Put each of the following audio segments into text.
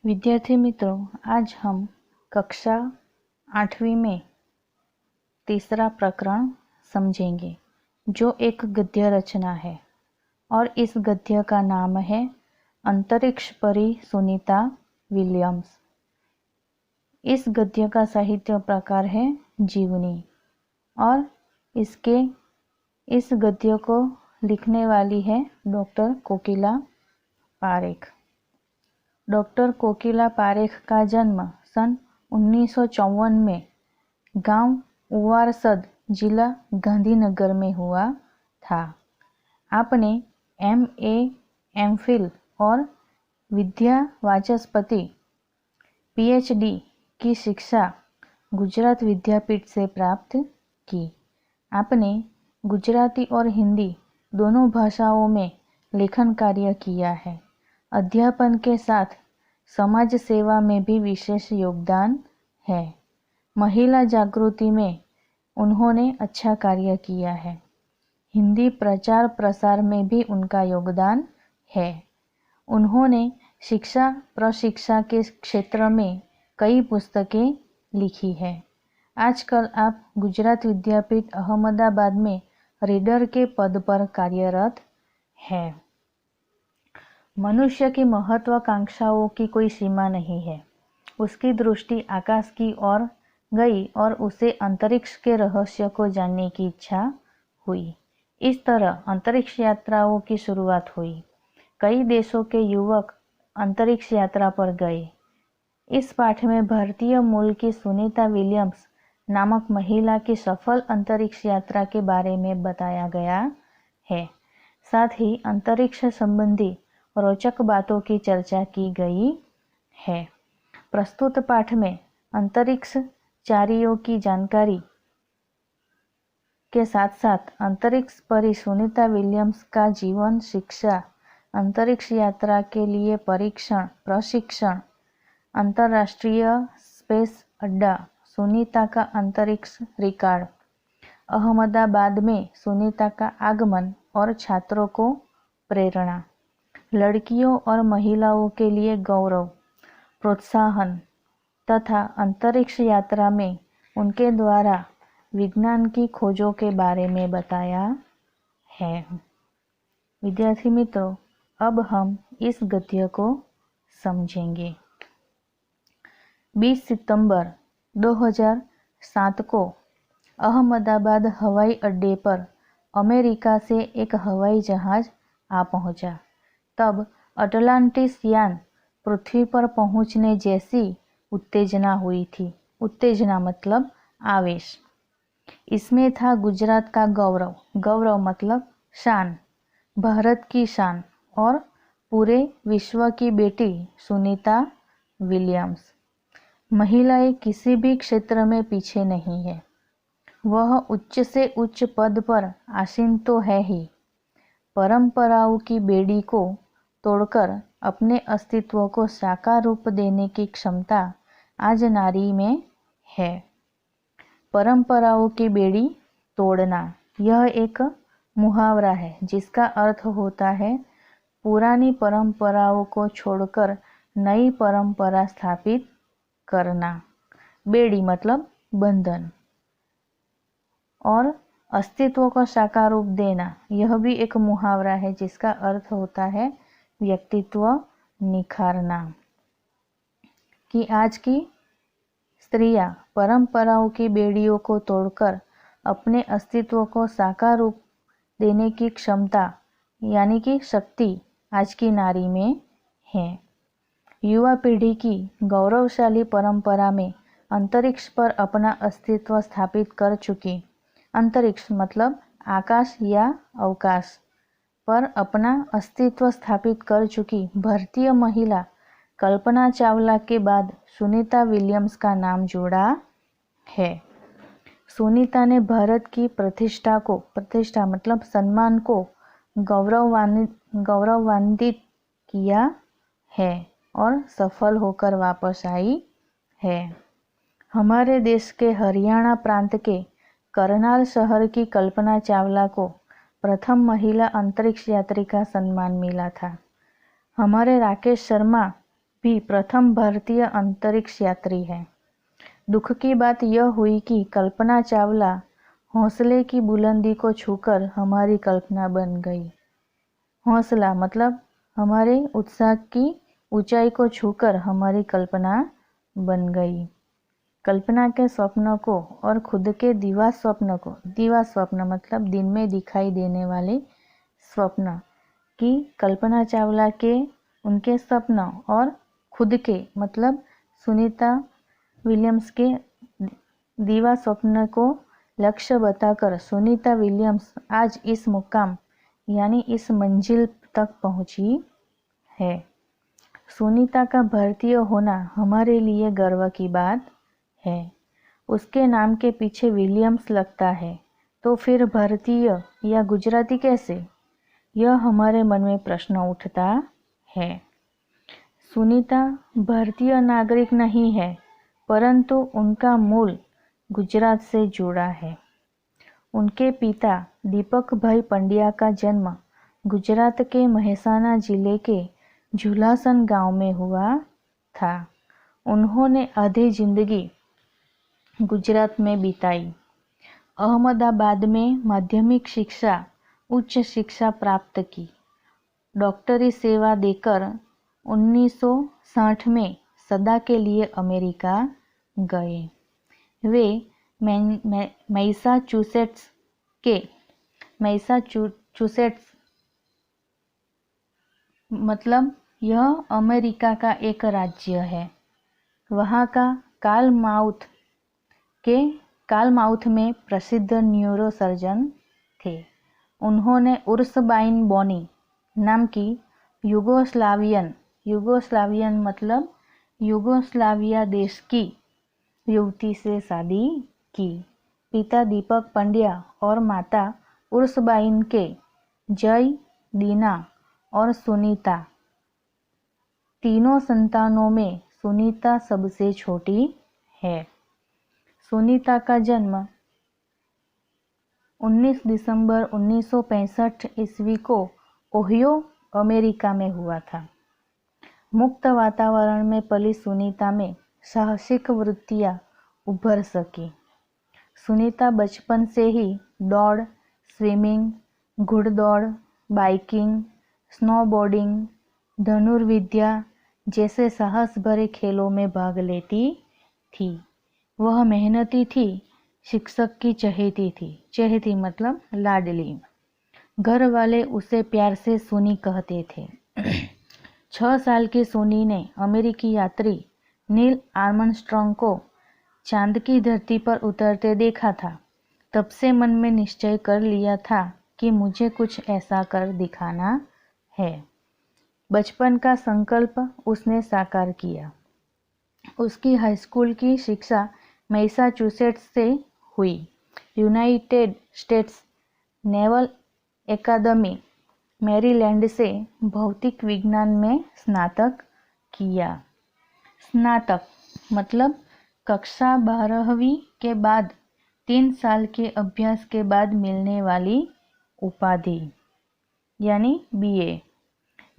विद्यार्थी मित्रों, आज हम कक्षा 8वीं में तीसरा प्रकरण समझेंगे, जो एक गद्य रचना है और इस गद्य का नाम है अंतरिक्ष परी सुनीता विलियम्स। इस गद्य का साहित्य प्रकार है जीवनी और इस गद्य को लिखने वाली है डॉक्टर कोकिला पारेख। डॉक्टर कोकिला पारेख का जन्म सन 1954 में गांव उवारसद, जिला गांधीनगर में हुआ था। आपने MA, MPhil और विद्या वाचस्पति PhD की शिक्षा गुजरात विद्यापीठ से प्राप्त की। आपने गुजराती और हिंदी दोनों भाषाओं में लेखन कार्य किया है। अध्यापन के साथ समाज सेवा में भी विशेष योगदान है। महिला जागृति में उन्होंने अच्छा कार्य किया है। हिंदी प्रचार प्रसार में भी उनका योगदान है। उन्होंने शिक्षा प्रशिक्षा के क्षेत्र में कई पुस्तकें लिखी है। आजकल आप गुजरात विद्यापीठ अहमदाबाद में रीडर के पद पर कार्यरत है। मनुष्य की महत्वाकांक्षाओं की कोई सीमा नहीं है। उसकी दृष्टि आकाश की ओर गई और उसे अंतरिक्ष के रहस्य को जानने की इच्छा हुई। इस तरह अंतरिक्ष यात्राओं की शुरुआत हुई। कई देशों के युवक अंतरिक्ष यात्रा पर गए। इस पाठ में भारतीय मूल की सुनीता विलियम्स नामक महिला की सफल अंतरिक्ष यात्रा के बारे में बताया गया है। साथ ही अंतरिक्ष संबंधी रोचक बातों की चर्चा की गई है। प्रस्तुत पाठ में अंतरिक्षचारियों की जानकारी के साथ साथ अंतरिक्ष परी सुनीता विलियम्स का जीवन, शिक्षा, अंतरिक्ष यात्रा के लिए परीक्षण प्रशिक्षण, अंतर्राष्ट्रीय स्पेस अड्डा, सुनीता का अंतरिक्ष रिकॉर्ड, अहमदाबाद में सुनीता का आगमन और छात्रों को प्रेरणा, लड़कियों और महिलाओं के लिए गौरव, प्रोत्साहन तथा अंतरिक्ष यात्रा में उनके द्वारा विज्ञान की खोजों के बारे में बताया है। विद्यार्थी मित्रों, अब हम इस गद्य को समझेंगे। 20 सितंबर 2007 को अहमदाबाद हवाई अड्डे पर अमेरिका से एक हवाई जहाज आ पहुंचा। तब अटलांटिस यान पृथ्वी पर पहुंचने जैसी उत्तेजना हुई थी। उत्तेजना मतलब आवेश। इसमें था गुजरात का गौरव, गौरव मतलब शान, भारत की शान और पूरे विश्व की बेटी सुनीता विलियम्स। महिलाएं किसी भी क्षेत्र में पीछे नहीं है। वह उच्च से उच्च पद पर आसीन तो है ही, परंपराओं की बेड़ी को तोड़कर अपने अस्तित्व को साकार रूप देने की क्षमता आज नारी में है। परंपराओं की बेड़ी तोड़ना, यह एक मुहावरा है जिसका अर्थ होता है पुरानी परंपराओं को छोड़कर नई परंपरा स्थापित करना। बेड़ी मतलब बंधन और अस्तित्व को साकार रूप देना, यह भी एक मुहावरा है जिसका अर्थ होता है व्यक्तित्व निखारना। कि आज की स्त्रियां परंपराओं की बेड़ियों को तोड़कर अपने अस्तित्व को साकार रूप देने की क्षमता यानी कि शक्ति आज की नारी में है। युवा पीढ़ी की गौरवशाली परंपरा में अंतरिक्ष पर अपना अस्तित्व स्थापित कर चुकी, अंतरिक्ष मतलब आकाश या अवकाश पर अपना अस्तित्व स्थापित कर चुकी भारतीय महिला कल्पना चावला के बाद सुनीता विलियम्स का नाम जोड़ा है। सुनीता ने भारत की प्रतिष्ठा मतलब सम्मान को गौरवान्वित किया है और सफल होकर वापस आई है। हमारे देश के हरियाणा प्रांत के करनाल शहर की कल्पना चावला को प्रथम महिला अंतरिक्ष यात्री का सम्मान मिला था। हमारे राकेश शर्मा भी प्रथम भारतीय अंतरिक्ष यात्री है। दुख की बात यह हुई कि कल्पना चावला हौसले की बुलंदी को छूकर हमारी कल्पना बन गई। हौसला मतलब हमारे उत्साह की ऊंचाई को छूकर हमारी कल्पना बन गई। कल्पना के स्वप्न को और खुद के दीवा स्वप्न मतलब दिन में दिखाई देने वाले स्वप्न की कल्पना चावला के उनके स्वप्न और खुद के मतलब सुनीता विलियम्स के दीवा स्वप्न को लक्ष्य बताकर सुनीता विलियम्स आज इस मुकाम यानी इस मंजिल तक पहुंची है। सुनीता का भारतीय होना हमारे लिए गर्व की बात है। उसके नाम के पीछे विलियम्स लगता है तो फिर भारतीय या गुजराती कैसे? यह हमारे मन में प्रश्न उठता है। सुनीता भारतीय नागरिक नहीं है, परंतु उनका मूल गुजरात से जुड़ा है। उनके पिता दीपक भाई पंड्या का जन्म गुजरात के महेसाना जिले के झुलासन गांव में हुआ था। उन्होंने आधी जिंदगी गुजरात में बिताई। अहमदाबाद में माध्यमिक शिक्षा, उच्च शिक्षा प्राप्त की। डॉक्टरी सेवा देकर 1960 में सदा के लिए अमेरिका गए। वे मैसाचुसेट्स मतलब यह अमेरिका का एक राज्य है। वहाँ का कालमाउथ में प्रसिद्ध न्यूरोसर्जन थे। उन्होंने उर्सबाइन बोनी नाम की युगोस्लावियन मतलब युगोस्लाविया देश की युवती से शादी की। पिता दीपक पंड्या और माता उर्सबाइन के जय, दीना और सुनीता, तीनों संतानों में सुनीता सबसे छोटी है। सुनीता का जन्म 19 दिसंबर 1965 ईस्वी को ओहियो, अमेरिका में हुआ था। मुक्त वातावरण में पली सुनीता में साहसिक वृत्तियां उभर सकी। सुनीता बचपन से ही दौड़, स्विमिंग, घुड़दौड़, बाइकिंग, स्नोबोर्डिंग, धनुर्विद्या जैसे साहस भरे खेलों में भाग लेती थी। वह मेहनती थी, शिक्षक की चहेती मतलब लाडली। घर वाले उसे प्यार से सोनी कहते थे। 6 साल की सोनी ने अमेरिकी यात्री नील आर्मस्ट्रॉन्ग को चांद की धरती पर उतरते देखा था। तब से मन में निश्चय कर लिया था कि मुझे कुछ ऐसा कर दिखाना है। बचपन का संकल्प उसने साकार किया। उसकी हाईस्कूल की शिक्षा मैसाचुसेट्स से हुई। United states naval academy Maryland से भौतिक विज्ञान में स्नातक किया। स्नातक मतलब कक्षा 12वीं के बाद 3 साल के अभ्यास के बाद मिलने वाली उपाधि यानी BA।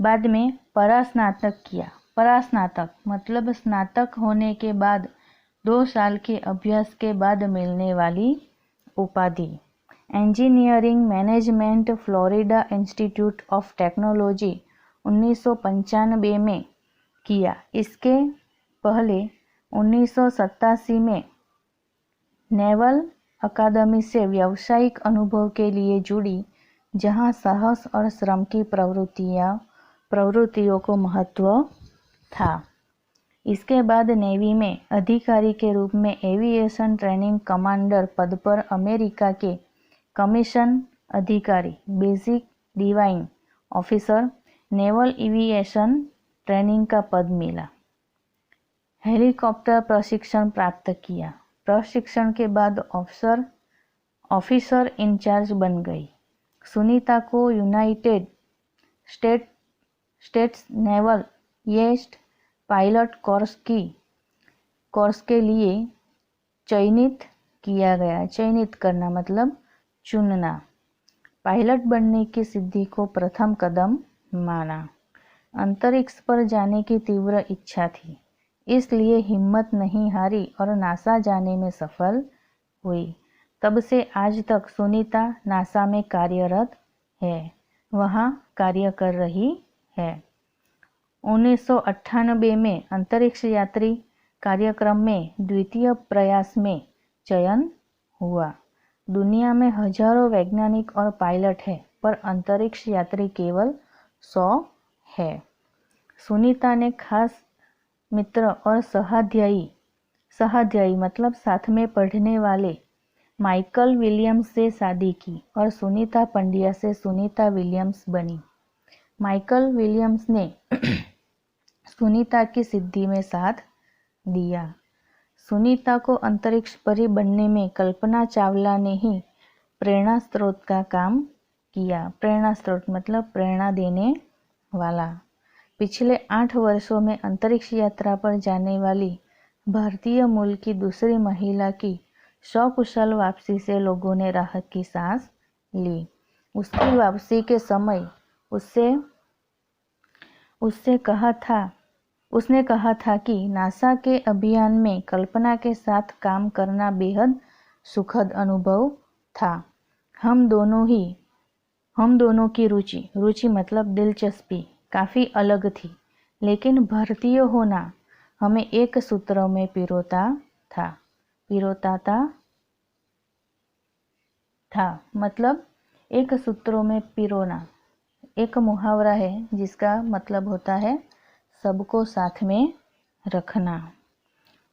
बाद में परास्नातक किया। परास्नातक मतलब स्नातक होने के बाद 2 साल के अभ्यास के बाद मिलने वाली उपाधि। Engineering management Florida institute of technology 1995 में किया। इसके पहले 1987 में नेवल अकादमी से व्यावसायिक अनुभव के लिए जुड़ी, जहां साहस और श्रम की प्रवृत्तियों को महत्व था। इसके बाद नेवी में अधिकारी के रूप में एविएशन ट्रेनिंग कमांडर पद पर अमेरिका के कमीशन अधिकारी basic divine officer naval aviation training का पद मिला। हेलीकॉप्टर प्रशिक्षण प्राप्त किया। प्रशिक्षण के बाद ऑफिसर इंचार्ज बन गई। सुनीता को United states naval yeast pilot course के लिए चयनित किया गया। चयनित करना मतलब चुनना। पायलट बनने की सिद्धि को प्रथम कदम माना। अंतरिक्ष पर जाने की तीव्र इच्छा थी, इसलिए हिम्मत नहीं हारी और नासा जाने में सफल हुई। तब से आज तक सुनीता नासा में कार्यरत है, वहाँ कार्य कर रही है। 1998 में अंतरिक्ष यात्री कार्यक्रम में द्वितीय प्रयास में चयन हुआ। दुनिया में हजारों वैज्ञानिक और पायलट हैं, पर अंतरिक्ष यात्री केवल 100 है। सुनीता ने खास मित्र और सहाध्यायी मतलब साथ में पढ़ने वाले माइकल विलियम्स से शादी की और सुनीता पंड्या से सुनीता विलियम्स बनी। माइकल विलियम्स ने सुनीता की सिद्धि में साथ दिया। सुनीता को अंतरिक्ष परी बनने में कल्पना चावला ने ही प्रेरणा स्रोत का काम किया। प्रेरणा स्रोत मतलब प्रेरणा देने वाला। पिछले 8 वर्षों में अंतरिक्ष यात्रा पर जाने वाली भारतीय मूल की दूसरी महिला की सकुशल वापसी से लोगों ने राहत की सांस ली। उसकी वापसी के समय उसने कहा था कि नासा के अभियान में कल्पना के साथ काम करना बेहद सुखद अनुभव था। हम दोनों की रुचि मतलब दिलचस्पी काफ़ी अलग थी, लेकिन भारतीय होना हमें एक सूत्र में पिरोता था। मतलब एक सूत्रों में पिरोना एक मुहावरा है जिसका मतलब होता है सबको साथ में रखना।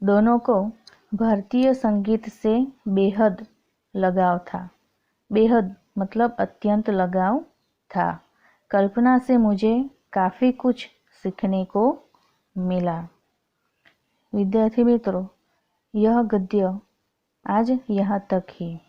दोनों को भारतीय संगीत से बेहद लगाव था। बेहद मतलब अत्यंत लगाव था। कल्पना से मुझे काफ़ी कुछ सीखने को मिला। विद्यार्थी मित्रों, यह गद्य आज यहाँ तक ही।